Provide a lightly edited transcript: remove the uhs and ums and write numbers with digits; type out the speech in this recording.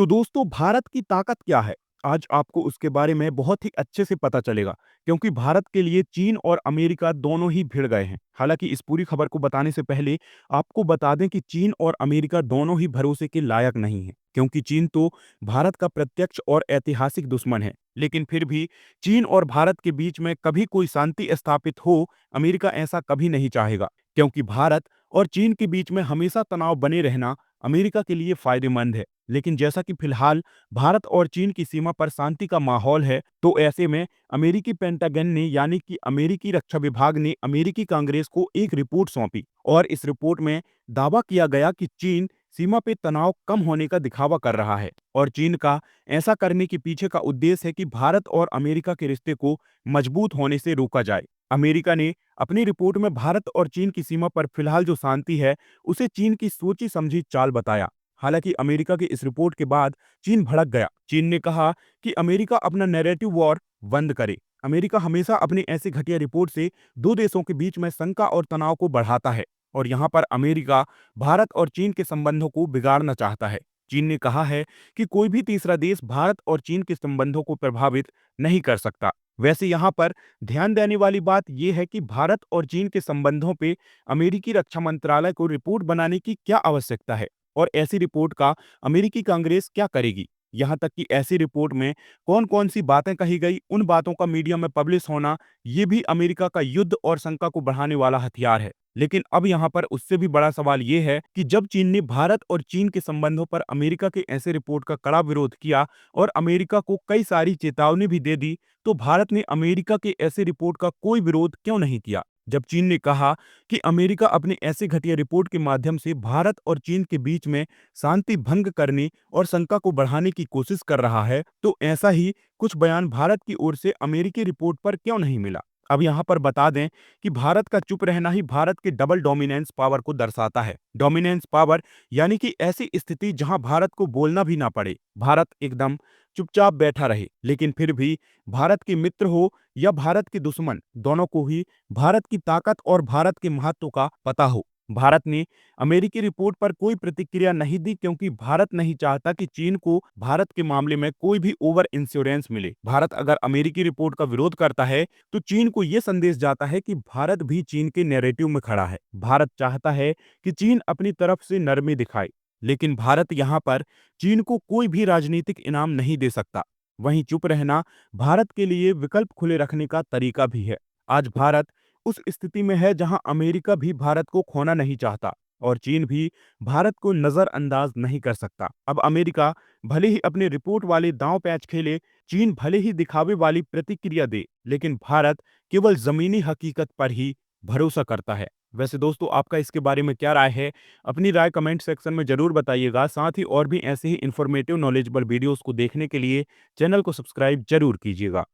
तो दोस्तों भारत की ताकत क्या है? आज आपको उसके बारे में बहुत ही अच्छे से पता चलेगा क्योंकि भारत के लिए चीन और अमेरिका दोनों ही भिड़ गए हैं। हालाँकि इस पूरी खबर को बताने से पहले आपको बता दें कि चीन और अमेरिका दोनों ही भरोसे के लायक नहीं हैं क्योंकि चीन तो भारत का प्रत्यक्ष और ऐतिहासिक दुश्मन है। लेकिन फिर भी चीन और भारत के बीच में कभी कोई शांति स्थापित हो, अमेरिका ऐसा कभी नहीं चाहेगा क्योंकि भारत और चीन के बीच में हमेशा तनाव बने रहना अमेरिका के लिए फायदेमंद है। लेकिन जैसा कि फिलहाल भारत और चीन की सीमा पर शांति का माहौल है, तो ऐसे में अमेरिकी पेंटागन ने यानी कि अमेरिकी रक्षा विभाग ने अमेरिकी कांग्रेस को एक रिपोर्ट सौंपी और इस रिपोर्ट में दावा किया गया कि चीन सीमा पे तनाव कम होने का दिखावा कर रहा है और चीन का ऐसा करने के पीछे का उद्देश्य है कि भारत और अमेरिका के रिश्ते को मजबूत होने से रोका जाए। अमेरिका ने अपनी रिपोर्ट में भारत और चीन की सीमा पर फिलहाल जो शांति है, उसे चीन की सोची समझी चाल बताया। हालांकि अमेरिका की इस रिपोर्ट के बाद चीन भड़क गया। चीन ने कहा कि अमेरिका अपना नैरेटिव वॉर बंद करे। अमेरिका हमेशा अपनी ऐसी घटिया रिपोर्ट से दो देशों के बीच में शंका और तनाव को बढ़ाता है और यहाँ पर अमेरिका भारत और चीन के संबंधों को बिगाड़ना चाहता है। चीन ने कहा है कि कोई भी तीसरा देश भारत और चीन के संबंधों को प्रभावित नहीं कर सकता। वैसे यहाँ पर ध्यान देने वाली बात यह है कि भारत और चीन के संबंधों पे अमेरिकी रक्षा मंत्रालय को रिपोर्ट बनाने की क्या आवश्यकता है और ऐसी रिपोर्ट का अमेरिकी कांग्रेस क्या करेगी। यहाँ तक कि ऐसी रिपोर्ट में कौन कौन सी बातें कही गई, उन बातों का मीडिया में पब्लिश होना, ये भी अमेरिका का युद्ध और शंका को बढ़ाने वाला हथियार है। लेकिन अब यहाँ पर उससे भी बड़ा सवाल ये है कि जब चीन ने भारत और चीन के संबंधों पर अमेरिका के ऐसे रिपोर्ट का कड़ा विरोध किया और अमेरिका को कई सारी चेतावनी भी दे दी, तो भारत ने अमेरिका के ऐसे रिपोर्ट का कोई विरोध क्यों नहीं किया? जब चीन ने कहा कि अमेरिका अपने ऐसे घटिया रिपोर्ट के माध्यम से भारत और चीन के बीच में शांति भंग करने और शंका को बढ़ाने की कोशिश कर रहा है, तो ऐसा ही कुछ बयान भारत की ओर से अमेरिकी रिपोर्ट पर क्यों नहीं मिला? अब यहाँ पर बता दें कि भारत का चुप रहना ही भारत के डबल डोमिनेंस पावर को दर्शाता है। डोमिनेंस पावर यानी कि ऐसी स्थिति जहां भारत को बोलना भी ना पड़े, भारत एकदम चुपचाप बैठा रहे, लेकिन फिर भी भारत के मित्र हो या भारत के दुश्मन, दोनों को ही भारत की ताकत और भारत के महत्व का पता हो। भारत ने अमेरिकी रिपोर्ट पर कोई प्रतिक्रिया नहीं दी क्योंकि भारत नहीं चाहता कि चीन को भारत के मामले में कोई भी ओवर इंश्योरेंस मिले। भारत अगर अमेरिकी रिपोर्ट का विरोध करता है तो चीन को यह संदेश जाता है कि भारत भी चीन के नैरेटिव में खड़ा है। भारत चाहता है कि चीन अपनी तरफ से नरमी दिखाए, लेकिन भारत यहां पर चीन को कोई भी राजनीतिक इनाम नहीं दे सकता। वहीं चुप रहना भारत के लिए विकल्प खुले रखने का तरीका भी है। आज भारत उस स्थिति में है जहां अमेरिका भी भारत को खोना नहीं चाहता और चीन भी भारत को नजरअंदाज नहीं कर सकता। अब अमेरिका भले ही अपने रिपोर्ट वाले दांव पैच खेले, चीन भले ही दिखावे वाली प्रतिक्रिया दे, लेकिन भारत केवल जमीनी हकीकत पर ही भरोसा करता है। वैसे दोस्तों, आपका इसके बारे में क्या राय है? अपनी राय कमेंट सेक्शन में जरूर बताइएगा। साथ ही और भी ऐसे ही इंफॉर्मेटिव नॉलेजेबल वीडियोस को देखने के लिए चैनल को सब्सक्राइब जरूर कीजिएगा।